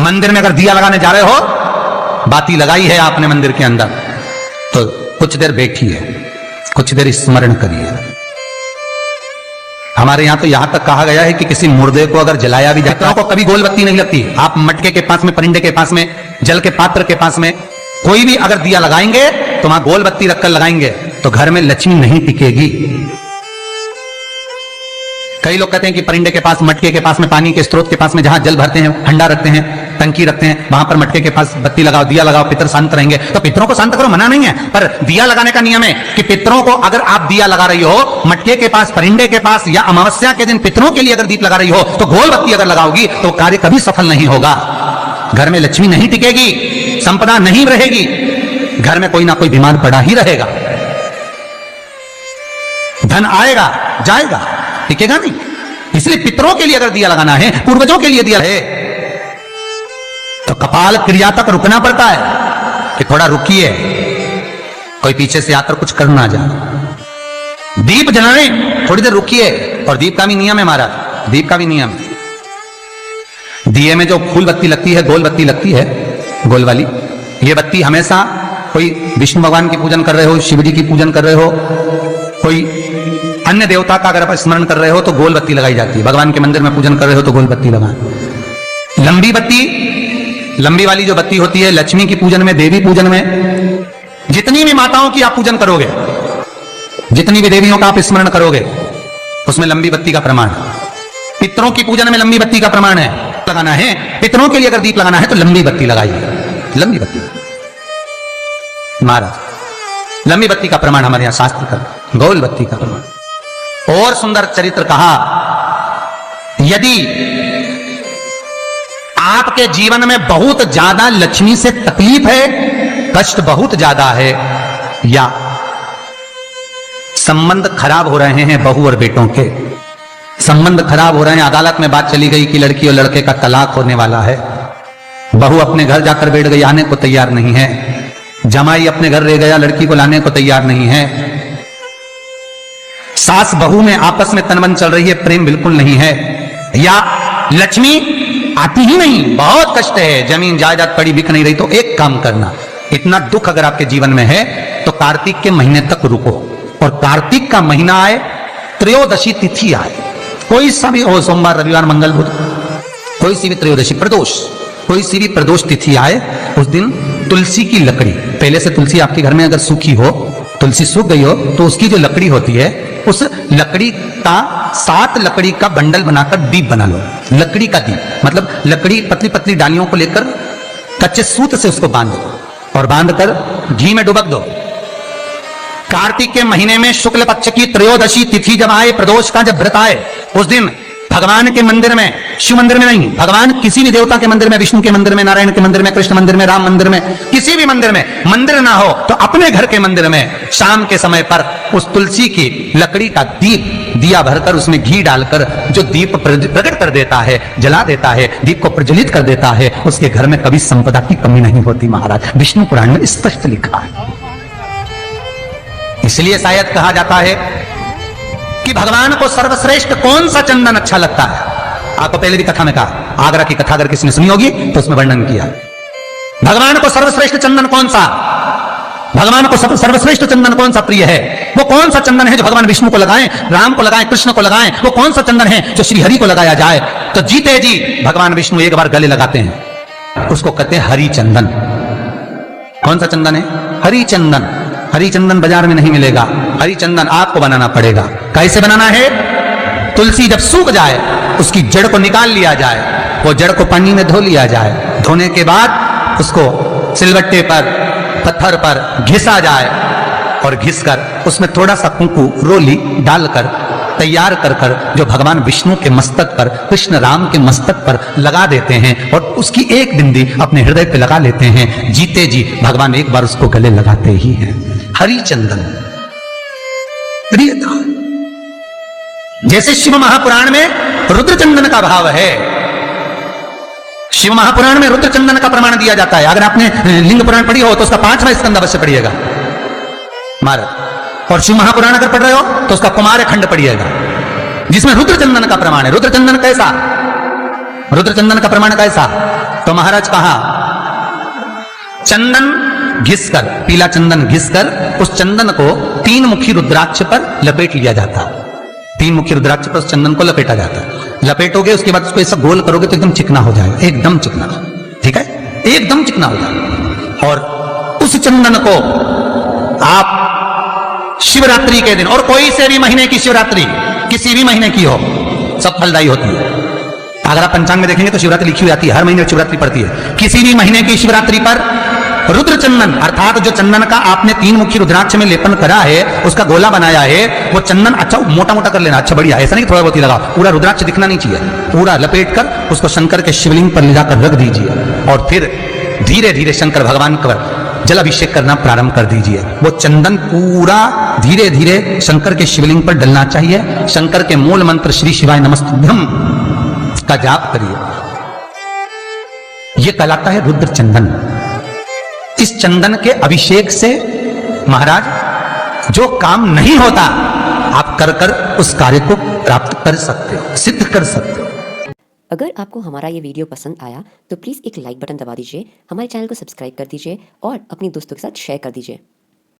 मंदिर में अगर दिया लगाने जा रहे हो, बाती लगाई है आपने मंदिर के अंदर, तो कुछ देर बैठिए, कुछ देर स्मरण करिए। हमारे यहां तो यहां तक कहा गया है कि किसी मुर्दे को अगर जलाया भी जाता है तो कभी गोल बत्ती नहीं लगती। आप मटके के पास में, परिंदे के पास में, जल के पात्र के पास में कोई भी अगर दिया लगाएंगे तो वहां गोल बत्ती रखकर लगाएंगे तो घर में लक्ष्मी नहीं टिकेगी। कई लोग कहते हैं कि परिंदे के पास, मटके के पास में, पानी के स्रोत के पास में जहां जल भरते हैं, हंडा रखते हैं, टंकी रखते हैं, वहां पर मटके के पास बत्ती लगाओ, दिया लगाओ, पितर शांत रहेंगे। तो पितरों को शांत करो, मना नहीं है, पर दिया लगाने का नियम है कि पितरों को अगर आप दिया लगा रही हो मटके के पास, परिंदे के पास, या अमावस्या के दिन पितरों के लिए अगर दीप लगा रही हो तो गोल बत्ती अगर लगाओगी तो कार्य कभी सफल नहीं होगा। घर में लक्ष्मी नहीं टिकेगी, संपदा नहीं रहेगी, घर में कोई ना कोई बीमार पड़ा ही रहेगा। धन आएगा जाएगा, टिकेगा नहीं। इसलिए पितरों के लिए अगर दिया लगाना है, पूर्वजों के लिए दिया है, तो कपाल क्रिया तक रुकना पड़ता है कि थोड़ा रुकिए, कोई पीछे से आकर कुछ करना जाए। दीप जलाने थोड़ी देर रुकिए, और दीप का भी नियम है महाराज, दीप का भी नियम। दिए में जो फूल बत्ती लगती है, गोल बत्ती लगती है, गोल वाली, ये बत्ती हमेशा कोई विष्णु भगवान की पूजन कर रहे हो, शिव जी की पूजन कर रहे हो, कोई अन्य देवता का अगर आप स्मरण कर रहे हो तो गोल बत्ती लगाई जाती है। भगवान के मंदिर में पूजन कर रहे हो तो गोल बत्ती लगाएं। लंबी बत्ती, लंबी वाली जो बत्ती होती है लक्ष्मी की पूजन में, देवी पूजन में, जितनी भी माताओं की आप पूजन करोगे, जितनी भी देवियों का आप स्मरण करोगे, उसमें लंबी बत्ती का प्रमाण है। पितरों की पूजन में लंबी बत्ती का प्रमाण है। लगाना है पितरों के लिए अगर दीप लगाना है तो लंबी बत्ती लगाइए, लंबी बत्ती। महाराज लंबी बत्ती का प्रमाण हमारे यहां शास्त्र का, गोल बत्ती का प्रमाण। और सुंदर चरित्र कहा, यदि आपके जीवन में बहुत ज्यादा लक्ष्मी से तकलीफ है, कष्ट बहुत ज्यादा है, या संबंध खराब हो रहे हैं, बहू और बेटों के संबंध खराब हो रहे हैं, अदालत में बात चली गई कि लड़की और लड़के का तलाक होने वाला है, बहू अपने घर जाकर बैठ गई, आने को तैयार नहीं है, जमाई अपने घर रह गया, लड़की को लाने को तैयार नहीं है, सास बहू में आपस में तनमन चल रही है, प्रेम बिल्कुल नहीं है, या लक्ष्मी आती ही नहीं, बहुत कष्ट है, जमीन जायदाद पड़ी बिक नहीं रही, तो एक काम करना, इतना दुख अगर आपके जीवन में है तो कार्तिक के महीने तक रुको, और कार्तिक का महीना आए, त्रयोदशी तिथि आए, कोई सा भी हो, सोमवार, रविवार, मंगल, बुध, कोई सी भी त्रयोदशी, प्रदोष, कोई सी भी प्रदोष तिथि आए, उस दिन तुलसी की लकड़ी, पहले से तुलसी आपके घर में अगर सूखी हो, तुलसी सूख गई हो, तो उसकी जो लकड़ी होती है, उस लकड़ी का 7 लकड़ी का बंडल बनाकर दीप बना लो। लकड़ी का दीप मतलब लकड़ी, पतली पतली डालियों को लेकर कच्चे सूत से उसको बांध दो, और बांधकर घी में डुबक दो। कार्तिक के महीने में शुक्ल पक्ष की त्रयोदशी तिथि जब आए, प्रदोष का जब व्रत आए, उस दिन भगवान के मंदिर में, शिव मंदिर में नहीं, भगवान किसी भी देवता के मंदिर में, विष्णु के मंदिर में, नारायण के मंदिर में, कृष्ण मंदिर में, राम मंदिर में, किसी भी मंदिर में, मंदिर ना हो तो अपने घर के मंदिर में शाम के समय पर उस तुलसी की लकड़ी का दीप, दिया भरकर उसमें घी डालकर जो दीप प्रकट कर देता है, जला देता है, दीप को प्रज्वलित कर देता है, उसके घर में कभी संपदा की कमी नहीं होती महाराज। विष्णु पुराण में स्पष्ट लिखा है। इसलिए शायद कहा जाता है कि भगवान को सर्वश्रेष्ठ कौन सा चंदन अच्छा लगता है। आपको पहले भी कथा में कहा, आगरा की कथा अगर किसी ने सुनी होगी तो उसमें वर्णन किया, भगवान को सर्वश्रेष्ठ चंदन कौन सा, भगवान को सर्वश्रेष्ठ चंदन कौन सा प्रिय है, वो कौन सा चंदन है जो भगवान विष्णु को लगाएं, राम को लगाएं, कृष्ण को लगाएं, वो कौन सा चंदन है जो श्री हरि को लगाया जाए। तो जीते जी भगवान विष्णु एक बार गले लगाते हैं, उसको कहते हैं हरि चंदन। कौन सा चंदन है? हरि चंदन। हरि चंदन बाजार में नहीं मिलेगा, हरि चंदन आपको बनाना पड़ेगा। कैसे बनाना है? तुलसी जब सूख जाए उसकी जड़ को निकाल लिया जाए, वो जड़ को पानी में धो लिया जाए, धोने के बाद उसको सिलबट्टे पर, पत्थर पर घिसा जाए, और घिसकर उसमें थोड़ा सा कुंकू, रोली डालकर तैयार कर कर जो भगवान विष्णु के मस्तक पर, कृष्ण राम के मस्तक पर लगा देते हैं, और उसकी एक बिंदी अपने हृदय पे लगा लेते हैं। जीते जी भगवान एक बार उसको गले लगाते ही हैं। हरि चंदन प्रियता। जैसे शिव महापुराण में रुद्र चंदन का भाव है, शिव महापुराण में रुद्र चंदन का प्रमाण दिया जाता है। अगर आपने लिंग पुराण पढ़ी हो तो उसका 5वां स्कंद अवश्य पढ़िएगा महाराज, और शिव महापुराण अगर पढ़ रहे हो तो उसका कुमार खंड पढ़िएगा, जिसमें रुद्र चंदन का प्रमाण है। रुद्र चंदन कैसा? रुद्र चंदन का प्रमाण कैसा? तो महाराज कहा चंदन घिसकर, पीला चंदन घिसकर उस चंदन को 3 मुखी रुद्राक्ष पर लपेट लिया जाता। 3 मुखी रुद्राक्ष पर उस चंदन को लपेटा जाता। लपेटोगे उसके बाद उसको ऐसा गोल करोगे तो एकदम चिकना हो जाएगा, एकदम चिकना, ठीक है, एकदम चिकना हो जाएगा। और उस चंदन को आप शिवरात्रि के दिन, और कोई से भी महीने की शिवरात्रि, किसी भी महीने की हो, सब फलदायी होती है। अगर आप पंचांग में देखेंगे तो शिवरात्रि लिखी हुई आती है, हर महीने शिवरात्रि पड़ती है। किसी भी महीने की शिवरात्रि पर रुद्र चंदन अर्थात जो चंदन का आपने 3 मुखी रुद्राक्ष में लेपन करा है, उसका गोला बनाया है, वो चंदन अच्छा मोटा मोटा कर लेना, अच्छा बढ़िया, ऐसा नहीं थोड़ा बहुत ही लगा, पूरा रुद्राक्ष दिखना नहीं चाहिए, पूरा लपेट कर उसको शंकर के शिवलिंग पर ले जाकर रख दीजिए और फिर धीरे धीरे शंकर भगवान का जल अभिषेक करना प्रारंभ कर दीजिए। वो चंदन पूरा धीरे धीरे शंकर के शिवलिंग पर डलना चाहिए। शंकर के मूल मंत्र श्री शिवाय नमस्तुभ्यं का जाप करिए। यह कहलाता है रुद्र चंदन। इस चंदन के अभिषेक से महाराज जो काम नहीं होता आप कर कर उस कार्य को प्राप्त कर सकते हो, सिद्ध कर सकते हो। अगर आपको हमारा ये वीडियो पसंद आया तो प्लीज़ एक लाइक बटन दबा दीजिए, हमारे चैनल को सब्सक्राइब कर दीजिए और अपने दोस्तों के साथ शेयर कर दीजिए।